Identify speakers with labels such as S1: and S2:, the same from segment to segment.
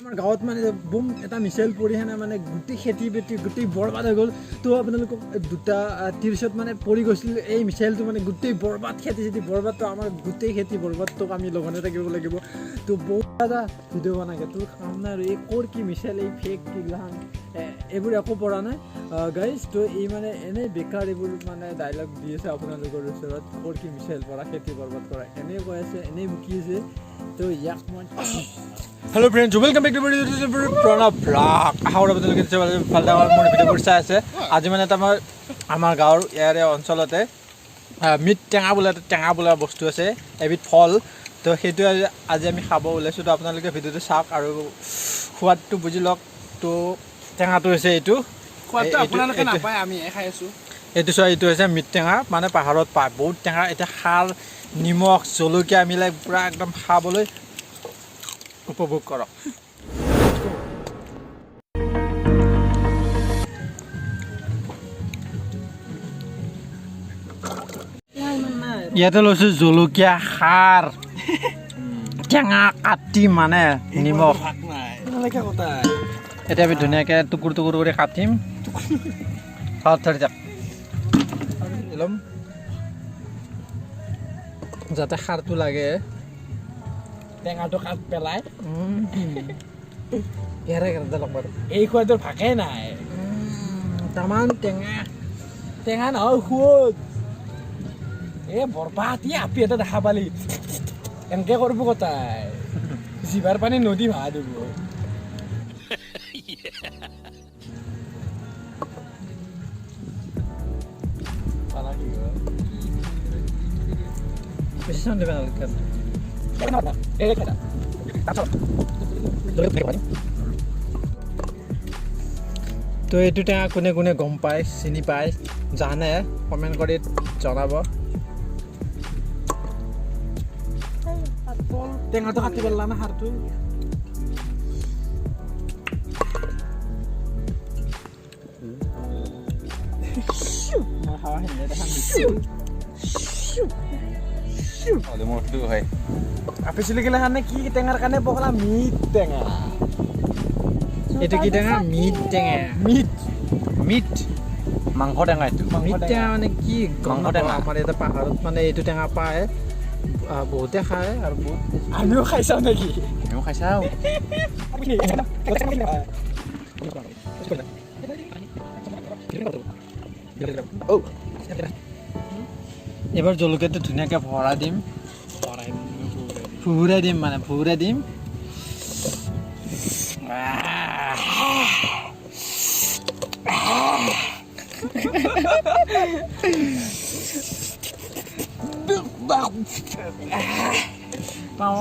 S1: আমাৰ গাঁৱত মানে বুম এটা মিছাইল পৰি হেনে মানে গোটেই খেতি বাতি গোটেই বৰবাদ হৈ গ'ল তো আপোনালোকক দুটা ত্ৰিছত মানে পৰি গৈছিল এই মিছাইলটো মানে গোটেই বৰবাদ খেতি চেতি বৰবাদটো আমাৰ গোটেই খেতি বৰবাদটোক আমি লঘনে থাকিব লাগিব তো বহুত এটা ভিডিঅ' বনাকে তোৰ কাম নাই আৰু এই ক'ৰ কি মিছাইল এই ফেক কিগিলাখান এইবোৰ একো পৰা নাই গাইজ তো এই মানে এনেই বেকাৰ এইবোৰ মানে ডাইলগ দি আছে আপোনালোকৰ ওচৰত ক'ৰ কি মিছাইল পৰা খেতি বৰবাদ কৰা এনেই কৈ আছে এনেই মুকি আছে তো ইয়াক মই hello' friends welcome back to Pranab blog আশা কৰোঁ আপোনালোকে ভালদৰে মোৰ ভিডিঅ'বোৰ চাই আছে আজি মানে এটা আমাৰ গাঁৱৰ ইয়াৰে অঞ্চলতে মিট টেঙা বোলা বস্তু আছে এবিধ ফল তো সেইটো আজি আমি খাব ওলাইছোঁ তো আপোনালোকে ভিডিঅ'টো চাওক আৰু সোৱাদটো বুজি লওক তো টেঙাটো হৈছে এইটো
S2: আপোনালোকে নাপায় আমি খাই আছোঁ
S1: এইটো চোৱা এইটো হৈছে মিট টেঙা মানে পাহাৰত পায় বহুত টেঙা এতিয়া খাৰ নিমখ জলকীয়া মিলাই পূৰা একদম খাবলৈ উপভোগ কৰক ইয়াতে লৈছোঁ জলকীয়া খাৰ টেঙা কাটি মানে নিমখ এতিয়া আমি ধুনীয়াকৈ টুকুৰ টুকুৰ কৰি কাটিম খাওঁত ধৰি যাক ল'ম যাতে খাৰটো লাগে
S2: টেঙাটো কাট পেলাই
S1: ইয়াৰে কেনেকৈ লগ বাৰু
S2: এই খোৱাটোৰ ভাগে নাই
S1: তামান টেঙা
S2: টেঙা নহয় সোৱাদ এই বৰপাতি আপি এটা দেখা পালি এনেকে কৰিব কতাই জিভাৰ পানী নদী ভাড়া দিব
S1: বেছি চাউণ্ড দিব নালাগে তো এইটো টেঙা কোনে কোনে গম পায় চিনি পায় জানে কমেণ্ট কৰি জনাব
S2: টেঙাটো কাটি পেলা না সাৰটো আপি চুলিগিলা কাৰণে কি টেঙাৰ কাৰণে পকলা মিট টেঙা
S1: এইটো কি টেঙা মিট টেঙা মিট
S2: মাংস টেঙা এইটো
S1: মিট টেঙা মানে কি গম
S2: মাংস টেঙা।
S1: আমাৰ ইয়াতে পাহাৰত মানে এইটো টেঙা পায় বহুতে খায় আৰু বহুত
S2: আমিও খাই চাওঁ নেকি
S1: আমিও খাই চাওঁ এইবাৰ জলকীয়াটো ধুনীয়াকৈ ভৰাই দিম ফুৰাই দিম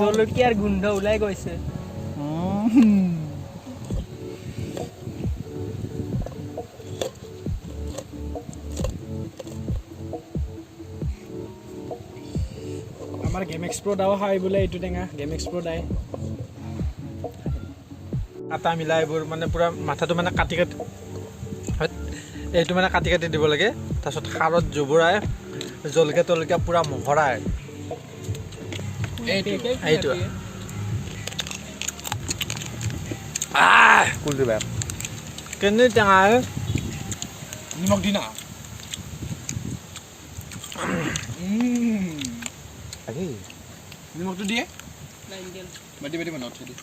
S2: জলকীয়াৰ গোন্ধ ওলাই গৈছে আমাৰ গেম এক্সপ্ল'ৰ্ডাও খাই বোলে এইটো টেঙা গেম এক্সপ্ল'ৰ্ডাই
S1: কাটা মিলা এইবোৰ মানে পূৰা মাথাটো মানে কাটি এইটো মানে কাটি দিব লাগে তাৰপিছত খাৰত জুবুৰাই জলকীয়া তলকীয়া পূৰা মোহৰাই এইটো
S2: কুলটো বেয়া
S1: কেনে টেঙা
S2: নিমখ দি না নিমখটো দিয়ে বাটি বাটি বনাওঁ থৈ দি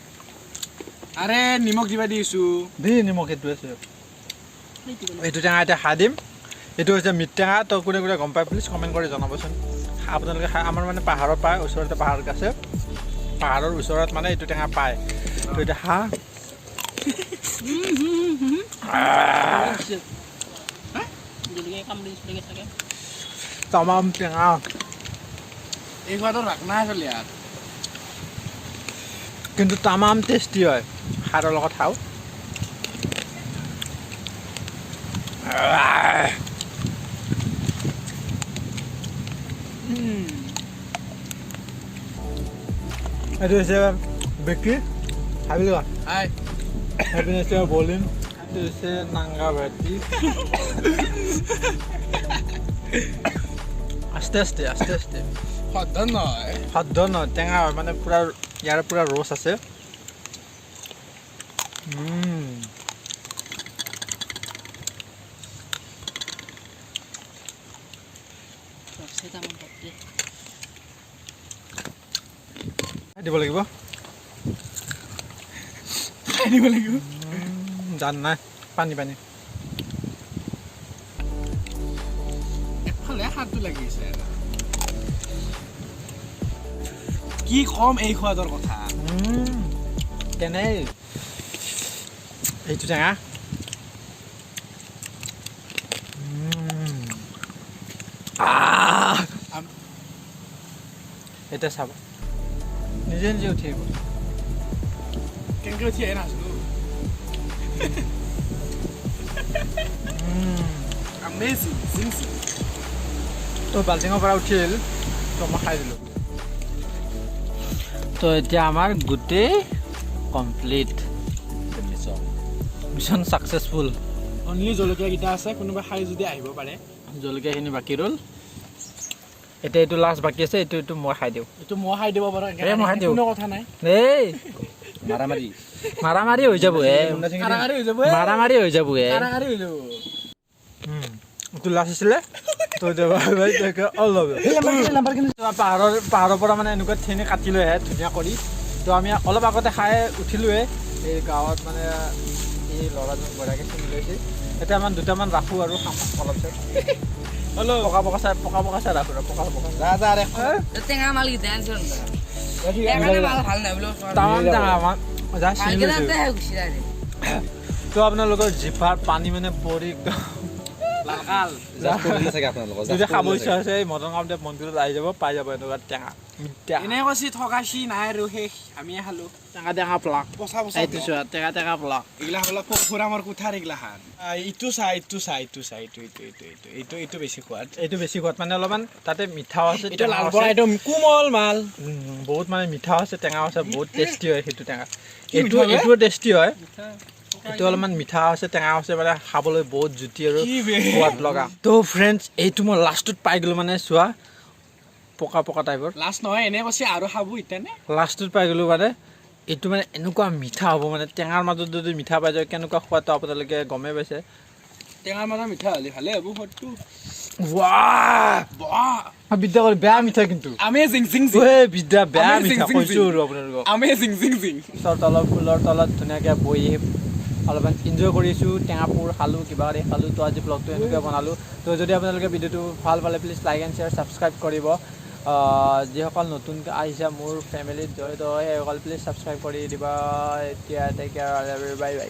S2: আৰে নিমখ দিবা দিছোঁ
S1: দি নিমখ এইটো আছে এইটো টেঙা এতিয়া খাই দিম এইটো হৈছে মিট টেঙা তো কোনে কোনে গম পায় প্লিজ কমেণ্ট কৰি জনাবচোন আপোনালোকে খাই আমাৰ মানে পাহাৰত পায় ওচৰতে পাহাৰ আছে পাহাৰৰ ওচৰত মানে এইটো টেঙা পায় তো এতিয়া হাঁহ তামাম টেঙা
S2: এই খোৱাটো ৰাখ নাই চলি ইয়াত
S1: কিন্তু তামাম টেষ্টি হয় সাৰৰ লগত খাওঁ এইটো হৈছে বেকি ভাবি লোৱা সেইপিনে হৈছে বলিন এইটো হৈছে নাংগা ভাটি আস্তে আস্তে
S2: সদ নহয়
S1: সাধ্য নহয় টেঙা হয় মানে পূৰা ইয়াৰ পূৰা ৰস আছে দিব লাগিব
S2: দিব লাগিব
S1: জান নাই পানী পানী
S2: এফালে হাতটো লাগিছে কি কম এই সোৱাদৰ কথা
S1: কেনে এইটো টেঙা এতিয়া চাব নিজে নিজে উঠি আহিব
S2: কেনেকৈ উঠি আহি নাছিলো Amazing, zingsing.
S1: তো বাল্টিঙৰ পৰা উঠি আহিলোঁ তো মই খাই দিলোঁ তো এতিয়া আমাৰ গোটেই কমপ্লিট মিছন ছাকচেছফুল
S2: অনলি জলকীয়াকেইটা আছে কোনোবা খাই যদি আহিব পাৰে
S1: জলকীয়াখিনি বাকী ৰ'ল এতিয়া এইটো লাষ্ট বাকী আছে এইটো মই খাই দিওঁ
S2: এইটো মই খাই দিব পাৰোঁ
S1: মই খাই দিওঁ
S2: কোনো কথা নাই
S1: এই
S3: মাৰামাৰি
S1: মাৰামাৰি হৈ যাব
S2: কাৰাকাৰী হৈ যাব
S1: মাৰামাৰি হৈ যাব
S2: কাৰাকাৰী হৈ যাব
S1: এইটো লাষ্ট আছিলে তো অলপ পাহাৰৰ পৰা মানে এনেকুৱা ঠেনি কাটি লৈ আহে ধুনীয়া কৰি তো আমি অলপ আগতে খাই উঠিলোৱে এই গাঁৱত মানে এই ল'ৰাজন বঢ়িয়াকৈ চিনি লৈছে এতিয়া মানে দুটামান ৰাখোঁ আৰু খাম অলপ পকা পকা চাই ৰাখোঁ পকা
S4: টেঙা মাল গীতা আনছো ভাল নাই বোলো
S1: টামান টেঙা আমাৰ যা চিনি
S4: ভালকে
S1: লৈছোঁ
S4: নাতে গুচি যায়
S1: তো আপোনালোকৰ জিভাৰ পানী মানে পৰি একদম
S2: লালকাল
S3: চাগে আপোনালোকৰ
S1: যদি খাব ইচ্ছা হৈছে এই মদন কামদেৱ মন্দিৰত আহি যাব পাই যাব এনেকুৱা টেঙা মিঠা
S2: এনে কৈছি থকাছি নাই আৰু শেষ আমিয়ে খালো
S1: টেঙা প্লাক
S2: পচা পচা
S1: এইটো চোৱা টেঙা প্লাক
S2: এইগিলা হ'লে ফুৰামৰ কোঠাৰ এইগিলাখান ইটো এইটো বেছি সোৱাদ
S1: এইটো বেছি সোৱাদ মানে অলপমান তাতে মিঠাও আছে
S2: এইটো
S1: টেঙাও
S2: লাল
S1: আছে।
S2: বৰা একদম কোমল মাল
S1: বহুত মানে মিঠাও আছে টেঙাও আছে বহুত টেষ্টি হয় সেইটো টেঙা
S2: কি
S1: এইটো
S2: মিঠা বে?
S1: এইটোও টেষ্টি হয় এইটো অলপমান মিঠা আছে টেঙাও আছে মানে খাবলৈ বহুত জুতি আৰু
S2: কি বে?
S1: সোৱাদ লগা তো ফ্ৰেণ্ডছ এইটো মই লাষ্টত পাই গ'লোঁ মানে চোৱা পকা পকা টাইপৰ
S2: লাষ্ট নহয় এনে কৈছি আৰু খাব ইতানে
S1: লাষ্টত পাই গ'লোঁ মানে এইটো মানে এনেকুৱা মিঠা হ'ব মানে টেঙাৰ মাজত যদি মিঠা পাই যায় কেনেকুৱা সোৱাদটো আপোনালোকে গমেই পাইছে
S2: টেঙাৰ মাজত মিঠা হ'লে ভালে হ'ব সোৱাদটো
S1: বিদ্যা কৰি বেয়া মিঠা কিন্তু
S2: আমেজিং জিং জিং
S1: বিদ্যা বেয়া
S2: Amazing,
S1: মিঠা
S2: zing,
S1: কৈছোঁ
S2: zing.
S1: আৰু আপোনালোকক
S2: আমেজিং জিং জিং
S1: গছৰ তলত ফুলৰ তলত ধুনীয়াকৈ বহি অলপমান এনজয় কৰিছোঁ টেঙাপুৰ খালোঁ কিবা কৰি খালোঁ তো আজি ব্লগটো এনেকৈ বনালোঁ তো যদি আপোনালোকে ভিডিঅ'টো ভাল পালে please like and share subscribe কৰিব যিসকল নতুনকৈ আহিছে মোৰ ফেমিলিত জড়িত হয় সেইসকল প্লিজ ছাবস্ক্ৰাইব কৰি দিবা এতিয়া টেক কেয়াৰ বাই বাই